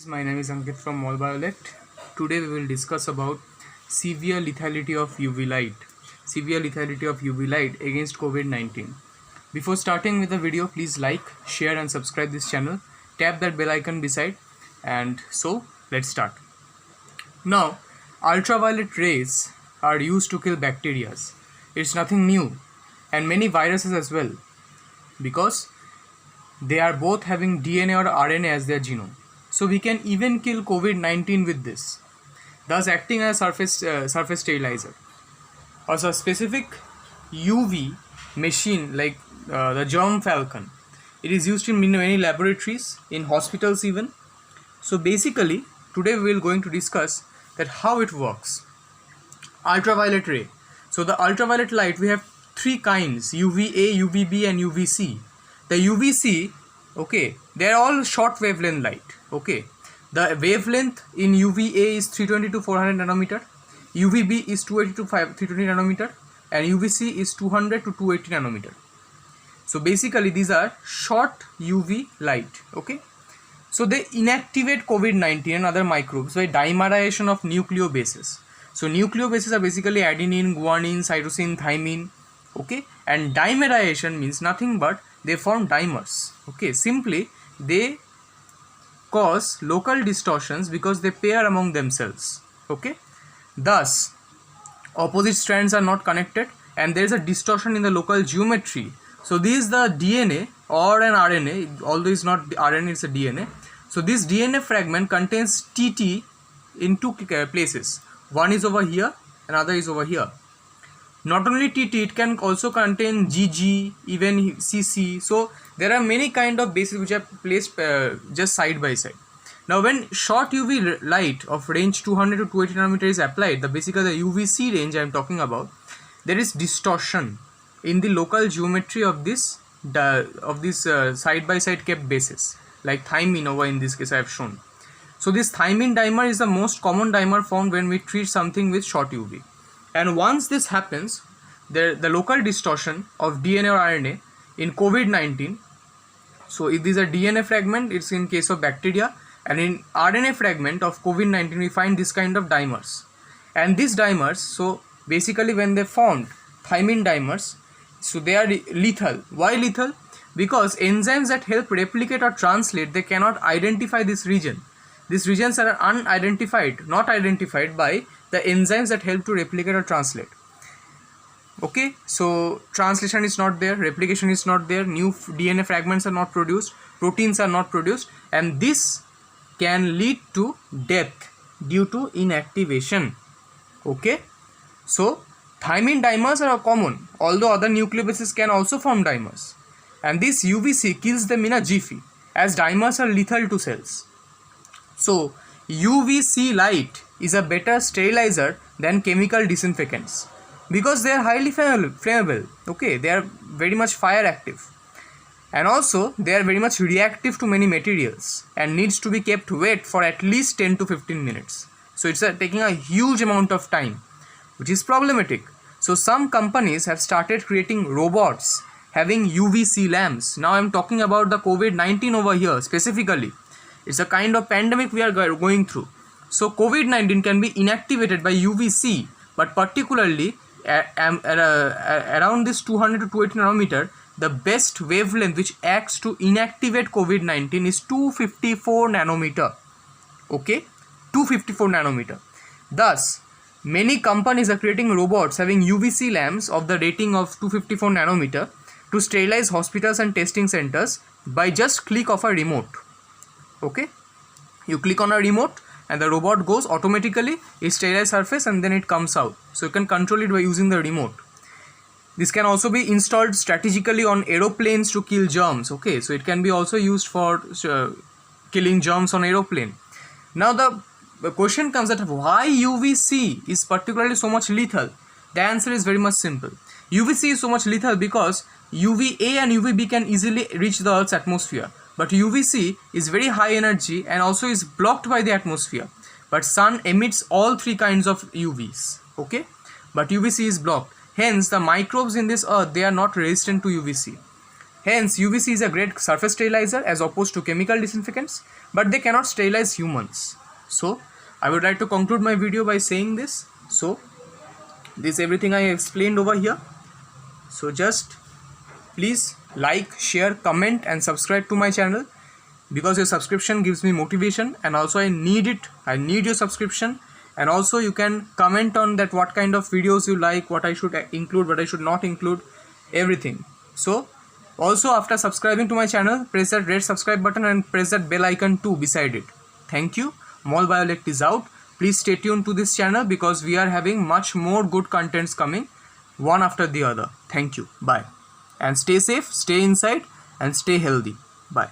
My name is Ankit from Mall Violet. Today we will discuss about severe lethality of UV light. Severe lethality of UV light against COVID-19. Before starting with the video, please like, share and subscribe this channel. Tap that bell icon beside and so let's start. Now, ultraviolet rays are used to kill bacteria. It's nothing new and many viruses as well because they are both having DNA or RNA as their genome. So we can even kill COVID-19 with this, thus acting as surface sterilizer. Also, a specific UV machine like the Germ Falcon, it is used in many laboratories, in hospitals even. So basically, today we will going to discuss that how it works. Ultraviolet ray. So the ultraviolet light, we have three kinds: UVA, UVB and UVC. The UVC, okay, they are all short wavelength light. Okay, the wavelength in UVA is 320 to 400 nanometer, UVB is 280 to 320 nanometer, and UVC is 200 to 280 nanometer. So basically these are short UV light. Okay, so they inactivate COVID-19 and other microbes by dimerization of nucleobases. So nucleobases are basically adenine, guanine, cytosine, thymine. Okay, and dimerization means nothing but they form dimers. Okay, simply they cause local distortions because they pair among themselves. Okay, thus opposite strands are not connected and there is a distortion in the local geometry. So this is the DNA or an RNA, although it's not RNA, it's a DNA. So this DNA fragment contains TT in two places. One is over here, another is over here. Not only TT, it can also contain GG, even CC. So there are many kind of bases which are placed just side by side. Now when short UV light of range 200 to 280 nanometer is applied, basically the UVC range I am talking about, there is distortion in the local geometry of this side by side kept bases, like thymine over in this case I have shown. So this thymine dimer is the most common dimer found when we treat something with short UV. And once this happens, the local distortion of DNA or RNA in COVID-19, so if this is a DNA fragment, it's in case of bacteria, and in RNA fragment of COVID-19 we find this kind of dimers. And these dimers, so basically when they formed thymine dimers, so they are lethal. Why lethal? Because enzymes that help replicate or translate, they cannot identify this region. These regions are unidentified, not identified by the enzymes that help to replicate or translate. Okay, so translation is not there, replication is not there, new DNA fragments are not produced, proteins are not produced, and this can lead to death due to inactivation. Okay, so thymine dimers are common, although other nucleobases can also form dimers, and this UVC kills them in a jiffy, as dimers are lethal to cells. So UVC light is a better sterilizer than chemical disinfectants because they are highly flammable. Okay, they are very much fire active, and also they are very much reactive to many materials and needs to be kept wet for at least 10 to 15 minutes. So it's taking a huge amount of time, which is problematic. So some companies have started creating robots having UVC lamps. Now I'm talking about the COVID-19 over here specifically. It's a kind of pandemic we are going through. So COVID-19 can be inactivated by UVC, but particularly around this 200 to 280 nanometer, the best wavelength which acts to inactivate COVID-19 is 254 nanometer. Okay, 254 nanometer. Thus, many companies are creating robots having UVC lamps of the rating of 254 nanometer to sterilize hospitals and testing centers by just click of a remote. Okay, you click on a remote and the robot goes automatically, it sterilizes surface and then it comes out. So you can control it by using the remote. This can also be installed strategically on aeroplanes to kill germs. Okay, so it can be also used for killing germs on aeroplane. Now the question comes that why UVC is particularly so much lethal? The answer is very much simple. UVC is so much lethal because UVA and UVB can easily reach the Earth's atmosphere. But UVC is very high energy and also is blocked by the atmosphere. But sun emits all three kinds of UVs. Okay, but UVC is blocked. Hence the microbes in this earth, they are not resistant to UVC. Hence, UVC is a great surface sterilizer as opposed to chemical disinfectants, but they cannot sterilize humans. So, I would like to conclude my video by saying this. So, this is everything I explained over here. So, just please like, share, comment and subscribe to my channel, because your subscription gives me motivation, and also I need it. I need your subscription. And also you can comment on that what kind of videos you like, what I should include, what I should not include, everything. So also, after subscribing to my channel, press that red subscribe button and press that bell icon too beside it. Thank you. Mall Biolect is out. Please stay tuned to this channel because we are having much more good contents coming one after the other. Thank you. Bye. And stay safe, stay inside and stay healthy. Bye.